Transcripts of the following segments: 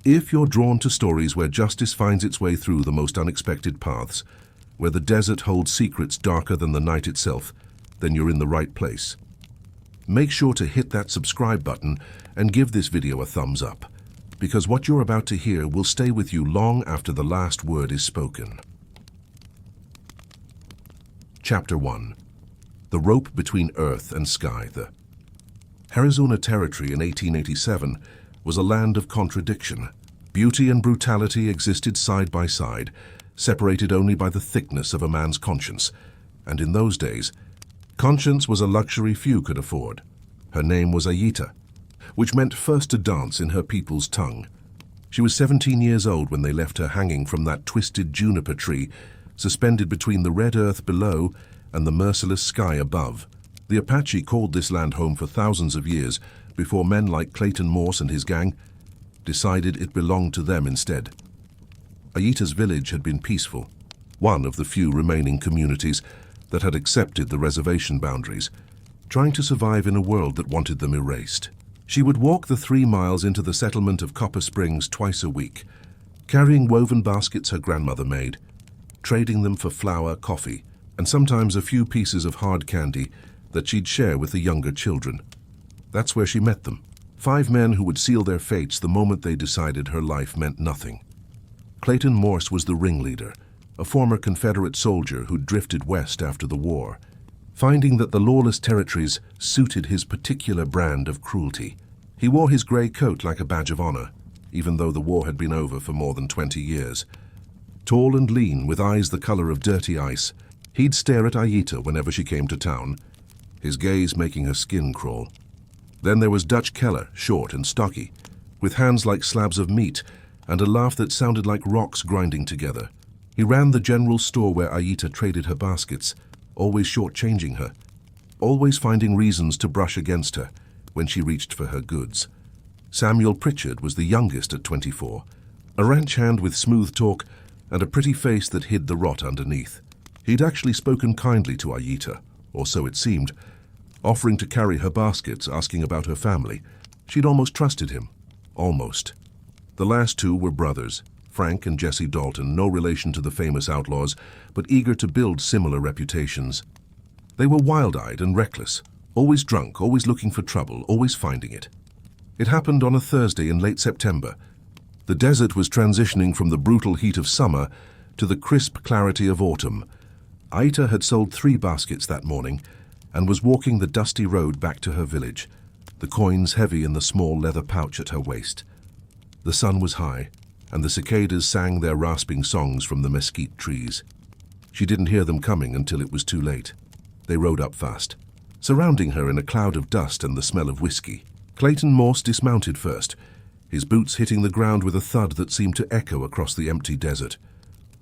If you're drawn to stories where justice finds its way through the most unexpected paths, where the desert holds secrets darker than the night itself, then you're in the right place. Make sure to hit that subscribe button and give this video a thumbs up, because what you're about to hear will stay with you long after the last word is spoken. Chapter 1. The Rope Between Earth and Sky. The Arizona Territory in 1887 was a land of contradiction. Beauty and brutality existed side by side, separated only by the thickness of a man's conscience. And in those days, conscience was a luxury few could afford. Her name was Ayita, which meant first to dance in her people's tongue. She was 17 years old when they left her hanging from that twisted juniper tree, suspended between the red earth below and the merciless sky above. The Apache called this land home for thousands of years before men like Clayton Morse and his gang decided it belonged to them instead. Ayita's village had been peaceful, one of the few remaining communities that had accepted the reservation boundaries, trying to survive in a world that wanted them erased. She would walk the 3 miles into the settlement of Copper Springs twice a week, carrying woven baskets her grandmother made, trading them for flour, coffee, and sometimes a few pieces of hard candy that she'd share with the younger children. That's where she met them, 5 men who would seal their fates the moment they decided her life meant nothing. Clayton Morse was the ringleader, a former Confederate soldier who drifted west after the war, finding that the lawless territories suited his particular brand of cruelty. He wore his gray coat like a badge of honor, even though the war had been over for more than 20 years. Tall and lean, with eyes the color of dirty ice, he'd stare at Ayita whenever she came to town, his gaze making her skin crawl. Then there was Dutch Keller, short and stocky, with hands like slabs of meat and a laugh that sounded like rocks grinding together. He ran the general store where Ayita traded her baskets, always shortchanging her, always finding reasons to brush against her when she reached for her goods. Samuel Pritchard was the youngest at 24, a ranch hand with smooth talk and a pretty face that hid the rot underneath. He'd actually spoken kindly to Ayita, or so it seemed, offering to carry her baskets, asking about her family. She'd almost trusted him. Almost. The last 2 were brothers, Frank and Jesse Dalton, no relation to the famous outlaws, but eager to build similar reputations. They were wild-eyed and reckless, always drunk, always looking for trouble, always finding it. It happened on a Thursday in late September. The desert was transitioning from the brutal heat of summer to the crisp clarity of autumn. Ayita had sold 3 baskets that morning and was walking the dusty road back to her village, the coins heavy in the small leather pouch at her waist. The sun was high, and the cicadas sang their rasping songs from the mesquite trees. She didn't hear them coming until it was too late. They rode up fast, surrounding her in a cloud of dust and the smell of whiskey. Clayton Morse dismounted first, his boots hitting the ground with a thud that seemed to echo across the empty desert.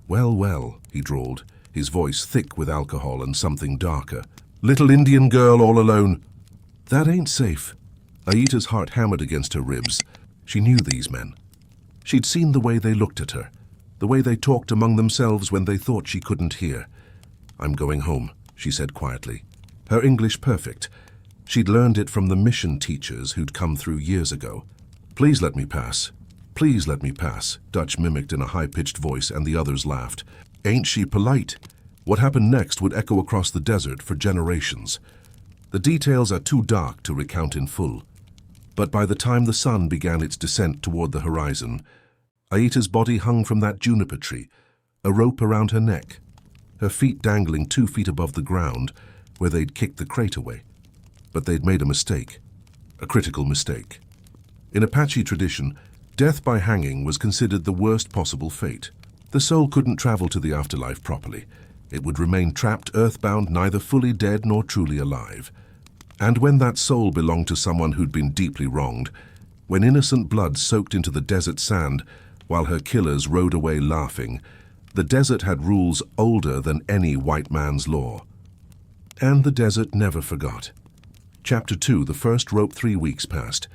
"Well, well," he drawled, his voice thick with alcohol and something darker. "Little Indian girl all alone. That ain't safe." Ayita's heart hammered against her ribs. She knew these men. She'd seen the way they looked at her, the way they talked among themselves when they thought she couldn't hear. "I'm going home," she said quietly, her English perfect. She'd learned it from the mission teachers who'd come through years ago. "Please let me pass. Please let me pass," Dutch mimicked in a high-pitched voice, and the others laughed. Ain't she polite? What happened next would echo across the desert for generations. The details are too dark to recount in full. But by the time the sun began its descent toward the horizon, Ayita's body hung from that juniper tree, a rope around her neck, her feet dangling 2 feet above the ground where they'd kicked the crate away. But they'd made a mistake, a critical mistake. In Apache tradition, death by hanging was considered the worst possible fate. The soul couldn't travel to the afterlife properly. It would remain trapped earthbound, neither fully dead nor truly alive. And when that soul belonged to someone who'd been deeply wronged, when innocent blood soaked into the desert sand while her killers rode away laughing, the desert had rules older than any white man's law. And the desert never forgot. Chapter 2, the first rope. 3 weeks passed.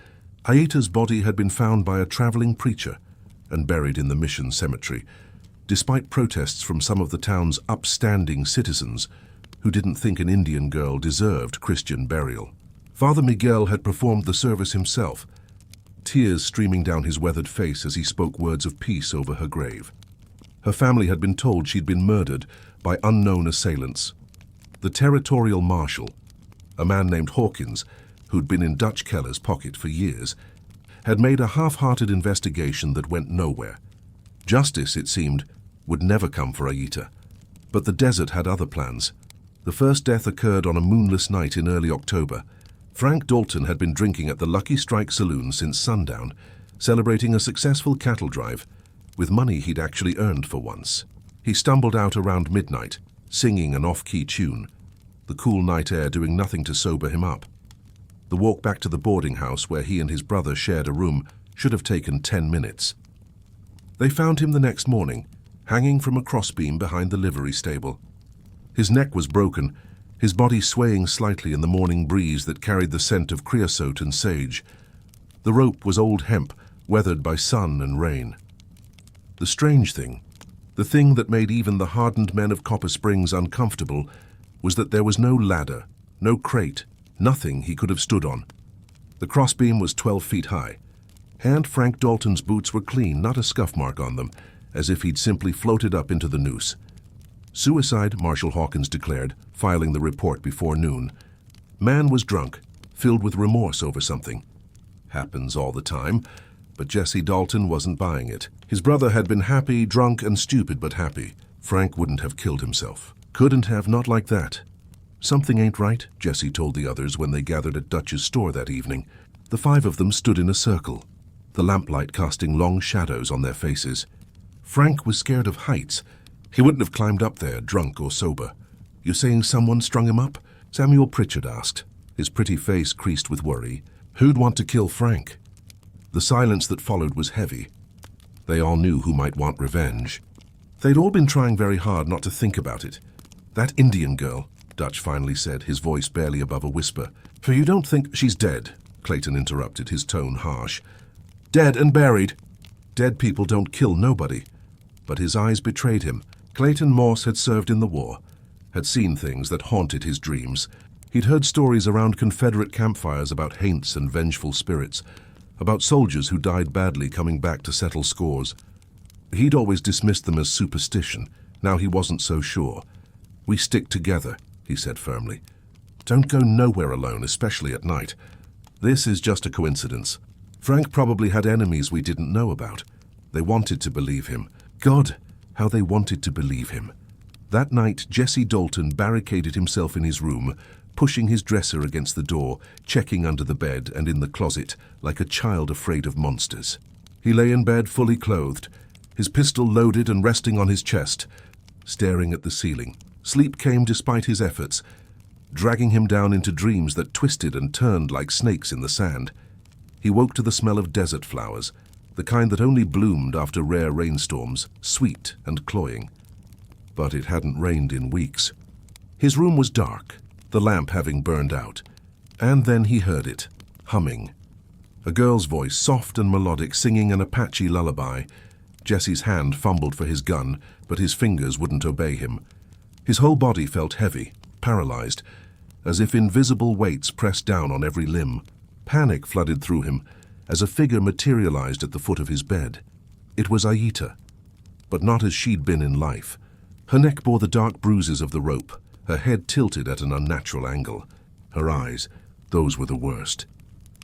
Ayita's body had been found by a traveling preacher and buried in the mission cemetery, despite protests from some of the town's upstanding citizens who didn't think an Indian girl deserved Christian burial. Father Miguel had performed the service himself, tears streaming down his weathered face as he spoke words of peace over her grave. Her family had been told she'd been murdered by unknown assailants. The territorial marshal, a man named Hawkins, who'd been in Dutch Keller's pocket for years, had made a half-hearted investigation that went nowhere. Justice, it seemed, would never come for Ayita. But the desert had other plans. The first death occurred on a moonless night in early October. Frank Dalton had been drinking at the Lucky Strike Saloon since sundown, celebrating a successful cattle drive, with money he'd actually earned for once. He stumbled out around midnight, singing an off-key tune, the cool night air doing nothing to sober him up. The walk back to the boarding house where he and his brother shared a room should have taken 10 minutes. They found him the next morning, hanging from a crossbeam behind the livery stable. His neck was broken, his body swaying slightly in the morning breeze that carried the scent of creosote and sage. The rope was old hemp, weathered by sun and rain. The strange thing, the thing that made even the hardened men of Copper Springs uncomfortable, was that there was no ladder, no crate, nothing he could have stood on. The crossbeam was 12 feet high, and Frank Dalton's boots were clean, not a scuff mark on them, as if he'd simply floated up into the noose. Suicide, Marshal Hawkins declared, filing the report before noon. Man was drunk, filled with remorse over something. Happens all the time, but Jesse Dalton wasn't buying it. His brother had been happy, drunk, and stupid, but happy. Frank wouldn't have killed himself. Couldn't have, not like that. Something ain't right, Jesse told the others when they gathered at Dutch's store that evening. The 5 of them stood in a circle, the lamplight casting long shadows on their faces. Frank was scared of heights. He wouldn't have climbed up there, drunk or sober. "You saying someone strung him up?" Samuel Pritchard asked, his pretty face creased with worry. Who'd want to kill Frank? The silence that followed was heavy. They all knew who might want revenge. They'd all been trying very hard not to think about it. "That Indian girl," Dutch finally said, his voice barely above a whisper. "For you don't think she's dead?" Clayton interrupted, his tone harsh. "Dead and buried." "Dead people don't kill nobody." But his eyes betrayed him. Clayton Morse had served in the war, had seen things that haunted his dreams. He'd heard stories around Confederate campfires about haints and vengeful spirits, about soldiers who died badly coming back to settle scores. He'd always dismissed them as superstition. Now he wasn't so sure. "We stick together," he said firmly. "Don't go nowhere alone, especially at night. This is just a coincidence. Frank probably had enemies we didn't know about. They wanted to believe him. God, how they wanted to believe him." That night, Jesse Dalton barricaded himself in his room, pushing his dresser against the door, checking under the bed and in the closet, like a child afraid of monsters. He lay in bed fully clothed, his pistol loaded and resting on his chest, staring at the ceiling. Sleep came despite his efforts, dragging him down into dreams that twisted and turned like snakes in the sand. He woke to the smell of desert flowers, the kind that only bloomed after rare rainstorms, sweet and cloying. But it hadn't rained in weeks. His room was dark, the lamp having burned out. And then he heard it, humming. A girl's voice, soft and melodic, singing an Apache lullaby. Jesse's hand fumbled for his gun, but his fingers wouldn't obey him. His whole body felt heavy, paralyzed, as if invisible weights pressed down on every limb. Panic flooded through him, as a figure materialized at the foot of his bed. It was Ayita, but not as she'd been in life. Her neck bore the dark bruises of the rope, her head tilted at an unnatural angle. Her eyes, those were the worst.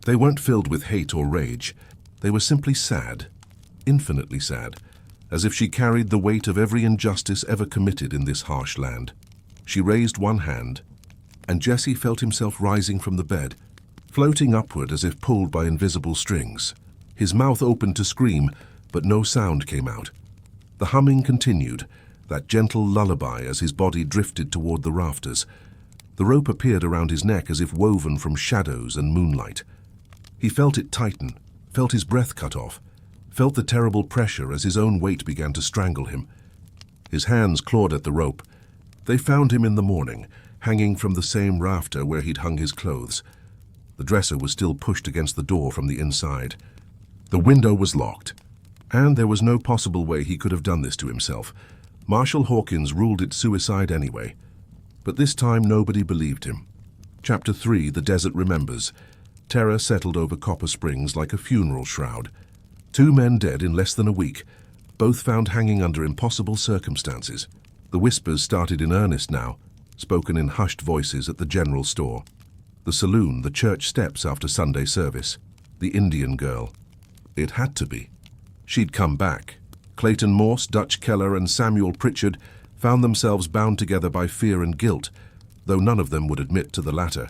They weren't filled with hate or rage. They were simply sad, infinitely sad, as if she carried the weight of every injustice ever committed in this harsh land. She raised one hand, and Jesse felt himself rising from the bed, floating upward as if pulled by invisible strings. His mouth opened to scream, but no sound came out. The humming continued, that gentle lullaby as his body drifted toward the rafters. The rope appeared around his neck as if woven from shadows and moonlight. He felt it tighten, felt his breath cut off, felt the terrible pressure as his own weight began to strangle him. His hands clawed at the rope. They found him in the morning, hanging from the same rafter where he'd hung his clothes. The dresser was still pushed against the door from the inside. The window was locked, and there was no possible way he could have done this to himself. Marshal Hawkins ruled it suicide anyway. But this time nobody believed him. Chapter 3, The Desert Remembers. Terror settled over Copper Springs like a funeral shroud. 2 men dead in less than a week, both found hanging under impossible circumstances. The whispers started in earnest now, spoken in hushed voices at the general store, the saloon, the church steps after Sunday service, the Indian girl. It had to be. She'd come back. Clayton Morse, Dutch Keller, and Samuel Pritchard found themselves bound together by fear and guilt, though none of them would admit to the latter.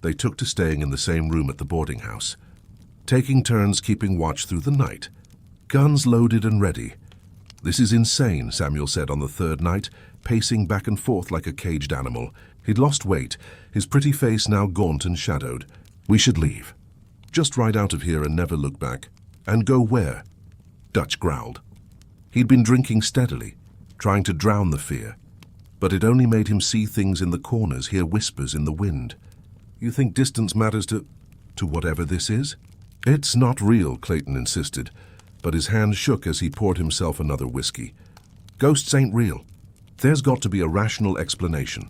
They took to staying in the same room at the boarding house, taking turns keeping watch through the night, guns loaded and ready. "This is insane," Samuel said on the 3rd night, pacing back and forth like a caged animal. He'd lost weight, his pretty face now gaunt and shadowed. "We should leave. Just ride out of here and never look back." "And go where?" Dutch growled. He'd been drinking steadily, trying to drown the fear, but it only made him see things in the corners, hear whispers in the wind. "You think distance matters to whatever this is?" "It's not real," Clayton insisted, but his hand shook as he poured himself another whiskey. "Ghosts ain't real. There's got to be a rational explanation."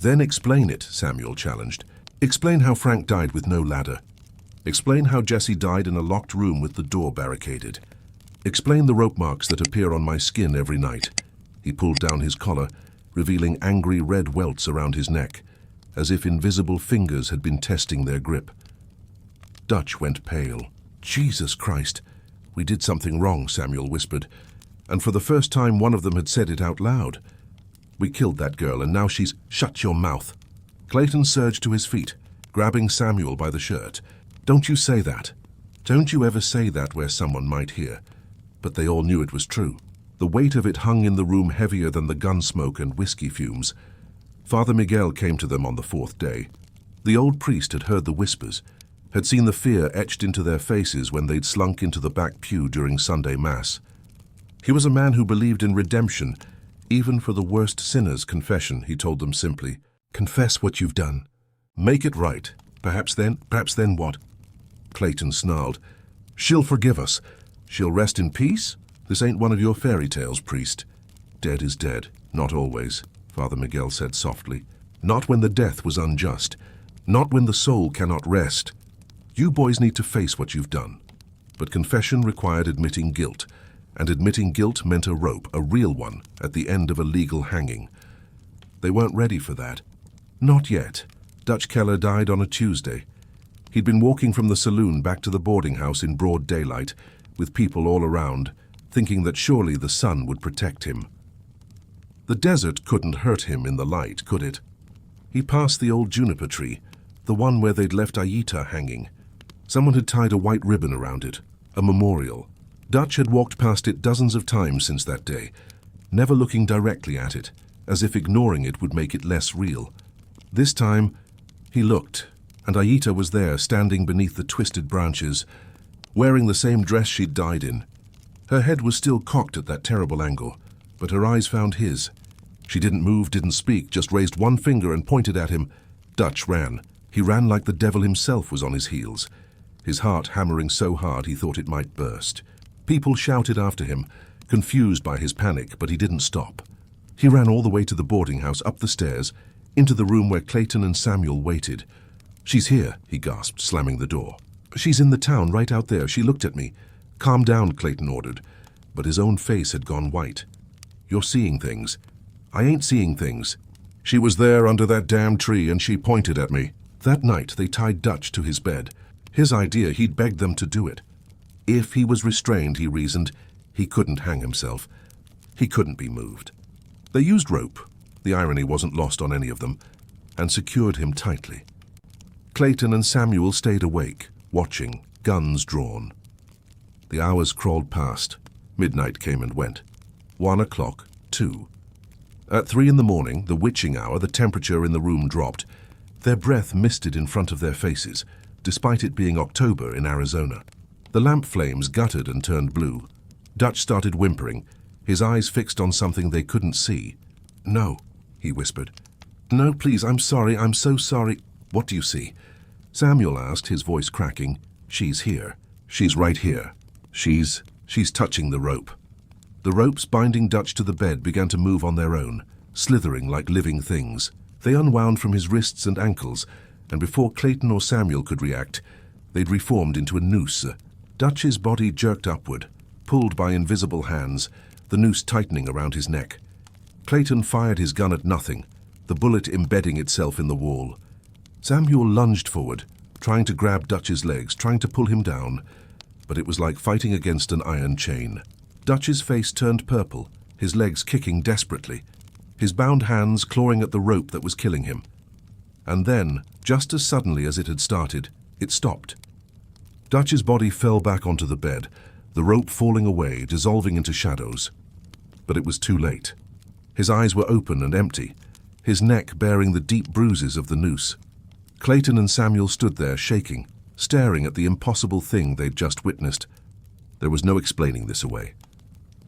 "Then explain it," Samuel challenged. "Explain how Frank died with no ladder. Explain how Jesse died in a locked room with the door barricaded. Explain the rope marks that appear on my skin every night." He pulled down his collar, revealing angry red welts around his neck, as if invisible fingers had been testing their grip. Dutch went pale. "Jesus Christ, we did something wrong," Samuel whispered, and for the first time one of them had said it out loud. "We killed that girl, and now she's—" "Shut your mouth." Clayton surged to his feet, grabbing Samuel by the shirt. "Don't you say that. Don't you ever say that where someone might hear." But they all knew it was true. The weight of it hung in the room heavier than the gun smoke and whiskey fumes. Father Miguel came to them on the 4th day. The old priest had heard the whispers, had seen the fear etched into their faces when they'd slunk into the back pew during Sunday Mass. He was a man who believed in redemption, even for the worst sinners. Confession, he told them simply. "Confess what you've done. Make it right. Perhaps then what?" Clayton snarled. "She'll forgive us. She'll rest in peace? This ain't one of your fairy tales, priest." "Dead is dead, not always," Father Miguel said softly. "Not when the death was unjust. Not when the soul cannot rest. You boys need to face what you've done." But confession required admitting guilt, and admitting guilt meant a rope, a real one, at the end of a legal hanging. They weren't ready for that. Not yet. Dutch Keller died on a Tuesday. He'd been walking from the saloon back to the boarding house in broad daylight, with people all around, thinking that surely the sun would protect him. The desert couldn't hurt him in the light, could it? He passed the old juniper tree, the one where they'd left Ayita hanging. Someone had tied a white ribbon around it, a memorial. Dutch had walked past it dozens of times since that day, never looking directly at it, as if ignoring it would make it less real. This time, he looked, and Ayita was there, standing beneath the twisted branches, wearing the same dress she'd died in. Her head was still cocked at that terrible angle, but her eyes found his. She didn't move, didn't speak, just raised one finger and pointed at him. Dutch ran. He ran like the devil himself was on his heels, his heart hammering so hard he thought it might burst. People shouted after him, confused by his panic, but he didn't stop. He ran all the way to the boarding house, up the stairs, into the room where Clayton and Samuel waited. "She's here," he gasped, slamming the door. "She's in the town, right out there. She looked at me." "Calm down," Clayton ordered, but his own face had gone white. "You're seeing things." "I ain't seeing things." "She was there under that damn tree and she pointed at me." That night they tied Dutch to his bed. His idea, he'd begged them to do it. If he was restrained, he reasoned, he couldn't hang himself. He couldn't be moved. They used rope, the irony wasn't lost on any of them, and secured him tightly. Clayton and Samuel stayed awake, watching, guns drawn. The hours crawled past. Midnight came and went. 1 o'clock, 2. At 3 in the morning, the witching hour, the temperature in the room dropped. Their breath misted in front of their faces, despite it being October in Arizona. The lamp flames guttered and turned blue. Dutch started whimpering, his eyes fixed on something they couldn't see. "No," he whispered. "No, please, I'm sorry, I'm so sorry." "What do you see?" Samuel asked, his voice cracking. "She's here. She's right here. She's touching the rope." The ropes binding Dutch to the bed began to move on their own, slithering like living things. They unwound from his wrists and ankles, and before Clayton or Samuel could react, they'd reformed into a noose. Dutch's body jerked upward, pulled by invisible hands, the noose tightening around his neck. Clayton fired his gun at nothing, the bullet embedding itself in the wall. Samuel lunged forward, trying to grab Dutch's legs, trying to pull him down, but it was like fighting against an iron chain. Dutch's face turned purple, his legs kicking desperately, his bound hands clawing at the rope that was killing him. And then, just as suddenly as it had started, it stopped. Dutch's body fell back onto the bed, the rope falling away, dissolving into shadows. But it was too late. His eyes were open and empty, his neck bearing the deep bruises of the noose. Clayton and Samuel stood there, shaking, staring at the impossible thing they'd just witnessed. There was no explaining this away.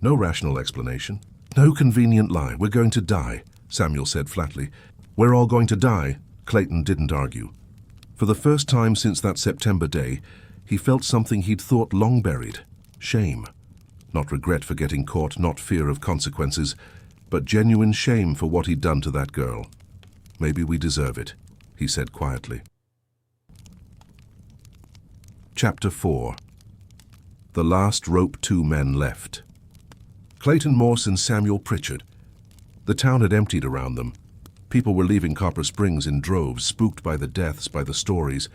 No rational explanation. No convenient lie. "We're going to die," Samuel said flatly. "We're all going to die." Clayton didn't argue. For the first time since that September day, he felt something he'd thought long buried. Shame. Not regret for getting caught, not fear of consequences, but genuine shame for what he'd done to that girl. "Maybe we deserve it," he said quietly. Chapter 4. The last rope 2 men left. Clayton Morse and Samuel Pritchard. The town had emptied around them. People were leaving Copper Springs in droves, spooked by the deaths, by the stories,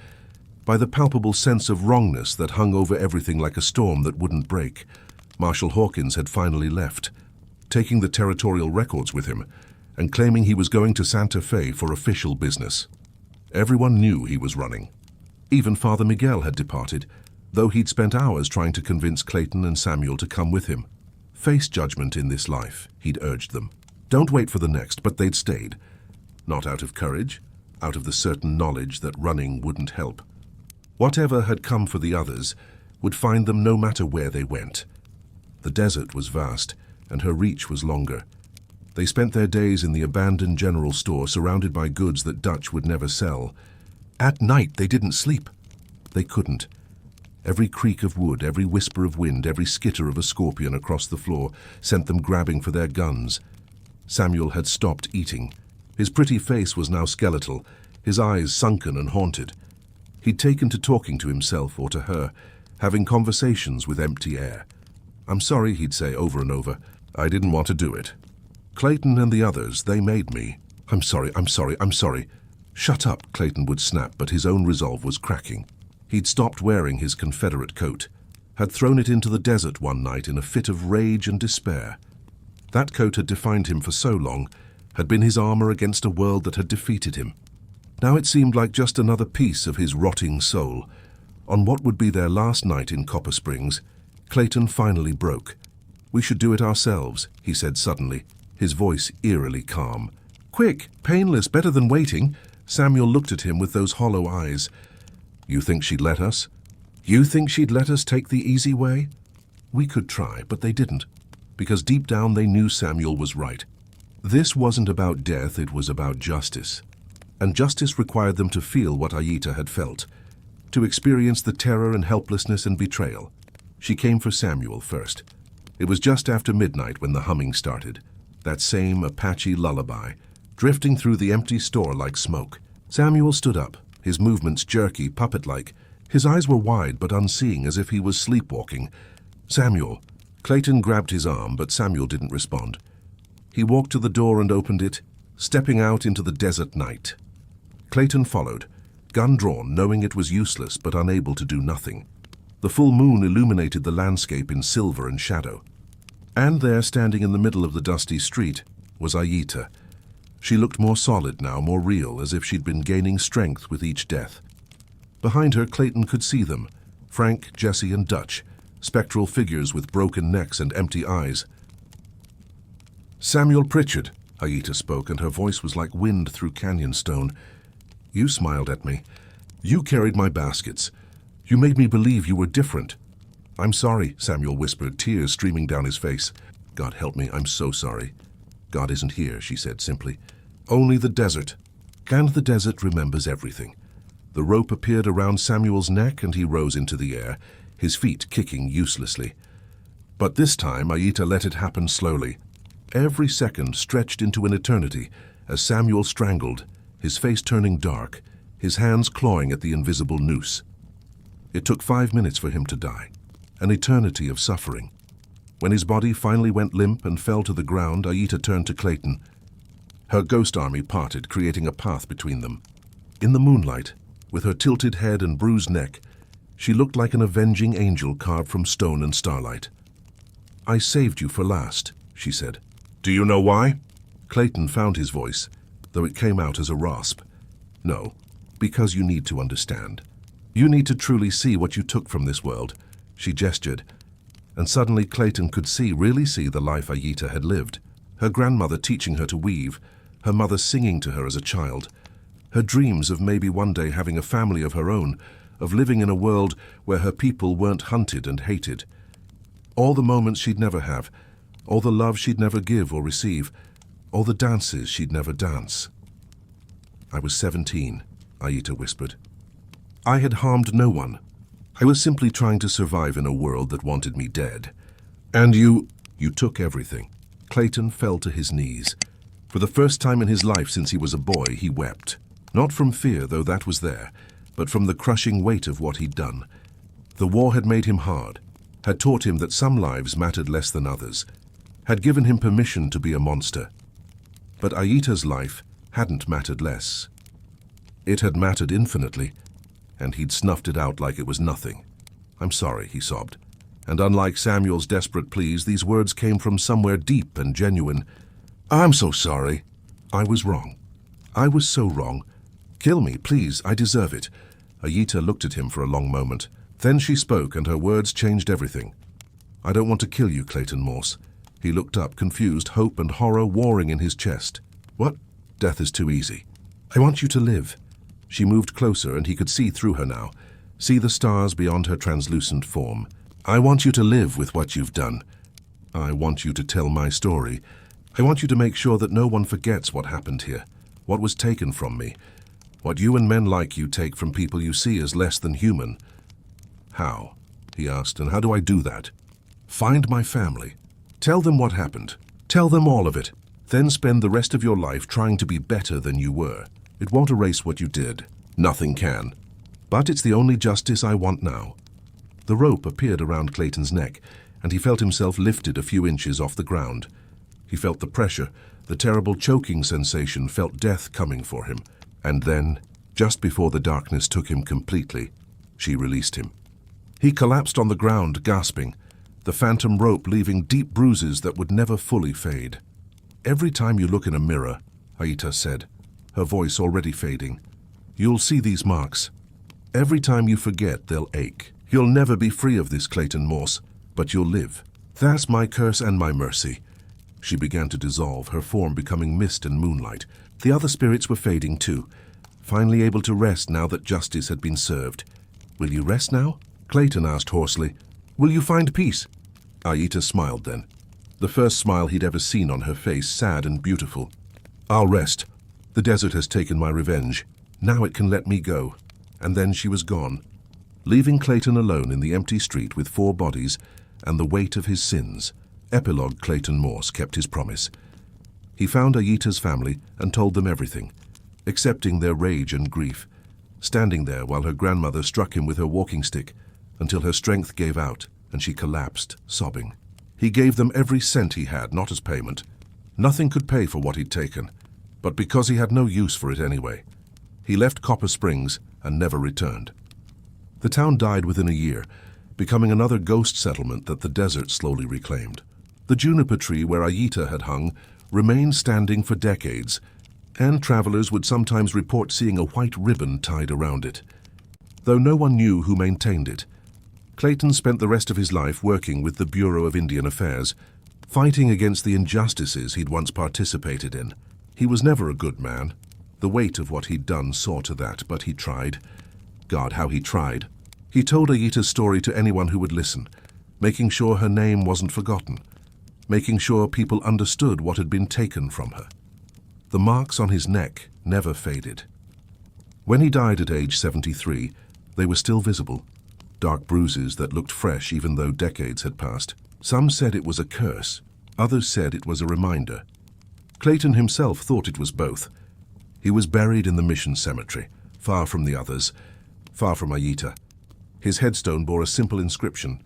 by the palpable sense of wrongness that hung over everything like a storm that wouldn't break. Marshal Hawkins had finally left, taking the territorial records with him, and claiming he was going to Santa Fe for official business. Everyone knew he was running. Even Father Miguel had departed, though he'd spent hours trying to convince Clayton and Samuel to come with him. Face judgment in this life, he'd urged them. Don't wait for the next, but they'd stayed. Not out of courage, out of the certain knowledge that running wouldn't help. Whatever had come for the others would find them no matter where they went. The desert was vast, and her reach was longer. They spent their days in the abandoned general store, surrounded by goods that Dutch would never sell. At night, they didn't sleep. They couldn't. Every creak of wood, every whisper of wind, every skitter of a scorpion across the floor sent them grabbing for their guns. Samuel had stopped eating. His pretty face was now skeletal, his eyes sunken and haunted. He'd taken to talking to himself or to her, having conversations with empty air. "I'm sorry," he'd say over and over. "I didn't want to do it. Clayton and the others, they made me. I'm sorry, I'm sorry, I'm sorry." "Shut up," Clayton would snap, but his own resolve was cracking. He'd stopped wearing his Confederate coat, had thrown it into the desert one night in a fit of rage and despair. That coat had defined him for so long, had been his armor against a world that had defeated him. Now it seemed like just another piece of his rotting soul. On what would be their last night in Copper Springs, Clayton finally broke. "We should do it ourselves," he said suddenly, his voice eerily calm. "Quick, painless, better than waiting." Samuel looked at him with those hollow eyes. "You think she'd let us? You think she'd let us take the easy way?" We could try, but they didn't, because deep down they knew Samuel was right. This wasn't about death, it was about justice. And justice required them to feel what Ayita had felt, to experience the terror and helplessness and betrayal. She came for Samuel first. It was just after midnight when the humming started, that same Apache lullaby, drifting through the empty store like smoke. Samuel stood up, his movements jerky, puppet-like. His eyes were wide but unseeing, as if he was sleepwalking. "Samuel." Clayton grabbed his arm, but Samuel didn't respond. He walked to the door and opened it, stepping out into the desert night. Clayton followed, gun drawn, knowing it was useless but unable to do nothing. The full moon illuminated the landscape in silver and shadow. And there, standing in the middle of the dusty street, was Ayita. She looked more solid now, more real, as if she'd been gaining strength with each death. Behind her, Clayton could see them, Frank, Jesse, and Dutch, spectral figures with broken necks and empty eyes. "Samuel Pritchard," Ayita spoke, and her voice was like wind through canyon stone. "You smiled at me. You carried my baskets. You made me believe you were different." "I'm sorry," Samuel whispered, tears streaming down his face. "God help me, I'm so sorry." "God isn't here," she said simply. "Only the desert." And the desert remembers everything. The rope appeared around Samuel's neck and he rose into the air, his feet kicking uselessly. But this time Ayita let it happen slowly. Every second stretched into an eternity as Samuel strangled, his face turning dark, his hands clawing at the invisible noose. It took 5 minutes for him to die, an eternity of suffering. When his body finally went limp and fell to the ground, Ayita turned to Clayton. Her ghost army parted, creating a path between them. In the moonlight, with her tilted head and bruised neck, she looked like an avenging angel carved from stone and starlight. "I saved you for last," she said. "Do you know why?" Clayton found his voice, though it came out as a rasp. "No, because you need to understand. You need to truly see what you took from this world." She gestured, and suddenly Clayton could really see the life Ayita had lived. Her grandmother teaching her to weave, her mother singing to her as a child, her dreams of maybe one day having a family of her own, of living in a world where her people weren't hunted and hated. All the moments she'd never have, all the love she'd never give or receive, all the dances she'd never dance. "I was 17, Ayita whispered. "I had harmed no one. I was simply trying to survive in a world that wanted me dead. And you took everything." Clayton fell to his knees. For the first time in his life since he was a boy, he wept. Not from fear, though that was there, but from the crushing weight of what he'd done. The war had made him hard, had taught him that some lives mattered less than others, had given him permission to be a monster. But Ayita's life hadn't mattered less. It had mattered infinitely, and he'd snuffed it out like it was nothing. "I'm sorry," he sobbed. And unlike Samuel's desperate pleas, these words came from somewhere deep and genuine. "I'm so sorry. I was wrong. I was so wrong. Kill me, please. I deserve it." Ayita looked at him for a long moment. Then she spoke, and her words changed everything. "I don't want to kill you, Clayton Morse." He looked up, confused, hope and horror warring in his chest. "What? Death is too easy. I want you to live." She moved closer, and he could see through her now, see the stars beyond her translucent form. "I want you to live with what you've done. I want you to tell my story. I want you to make sure that no one forgets what happened here, what was taken from me, what you and men like you take from people you see as less than human." "How?" he asked, "and how do I do that?" "Find my family. Tell them what happened. Tell them all of it. Then spend the rest of your life trying to be better than you were. It won't erase what you did. Nothing can. But it's the only justice I want now." The rope appeared around Clayton's neck, and he felt himself lifted a few inches off the ground. He felt the pressure, the terrible choking sensation, felt death coming for him. And then, just before the darkness took him completely, she released him. He collapsed on the ground, gasping, the phantom rope leaving deep bruises that would never fully fade. "Every time you look in a mirror," Ayita said, her voice already fading, "you'll see these marks. Every time you forget, they'll ache. You'll never be free of this, Clayton Morse, but you'll live. That's my curse and my mercy." She began to dissolve, her form becoming mist and moonlight. The other spirits were fading too, finally able to rest now that justice had been served. "Will you rest now?" Clayton asked hoarsely. "Will you find peace?" Ayita smiled then, the first smile he'd ever seen on her face, sad and beautiful. "I'll rest. The desert has taken my revenge. Now it can let me go." And then she was gone, leaving Clayton alone in the empty street with 4 bodies and the weight of his sins. Epilogue. Clayton Morse kept his promise. He found Ayita's family and told them everything, accepting their rage and grief, standing there while her grandmother struck him with her walking stick until her strength gave out and she collapsed, sobbing. He gave them every cent he had, not as payment. Nothing could pay for what he'd taken, but because he had no use for it anyway. He left Copper Springs and never returned. The town died within a year, becoming another ghost settlement that the desert slowly reclaimed. The juniper tree where Ayita had hung remained standing for decades, and travelers would sometimes report seeing a white ribbon tied around it. Though no one knew who maintained it, Clayton spent the rest of his life working with the Bureau of Indian Affairs, fighting against the injustices he'd once participated in. He was never a good man. The weight of what he'd done saw to that, but he tried. God, how he tried. He told Ayita's story to anyone who would listen, making sure her name wasn't forgotten, making sure people understood what had been taken from her. The marks on his neck never faded. When he died at age 73, they were still visible, dark bruises that looked fresh even though decades had passed. Some said it was a curse, others said it was a reminder. Clayton himself thought it was both. He was buried in the mission cemetery, far from the others, far from Ayita. His headstone bore a simple inscription.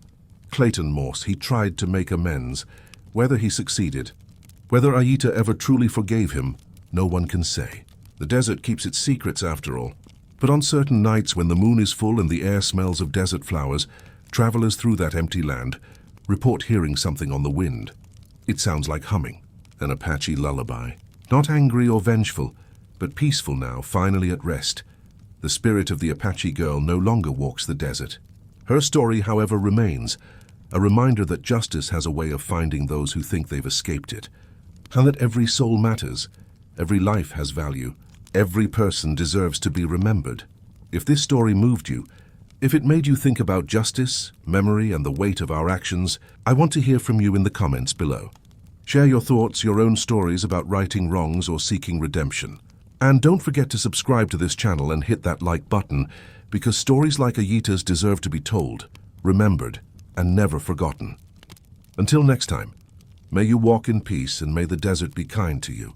Clayton Morse, he tried to make amends. Whether he succeeded, whether Ayita ever truly forgave him, no one can say. The desert keeps its secrets after all. But on certain nights when the moon is full and the air smells of desert flowers, travelers through that empty land report hearing something on the wind. It sounds like humming, an Apache lullaby. Not angry or vengeful, but peaceful now, finally at rest. The spirit of the Apache girl no longer walks the desert. Her story, however, remains, a reminder that justice has a way of finding those who think they've escaped it, and that every soul matters, every life has value, every person deserves to be remembered. If this story moved you, if it made you think about justice, memory, and the weight of our actions, I want to hear from you in the comments below. Share your thoughts, your own stories about righting wrongs or seeking redemption. And don't forget to subscribe to this channel and hit that like button, because stories like Ayita's deserve to be told, remembered, and never forgotten. Until next time, may you walk in peace and may the desert be kind to you.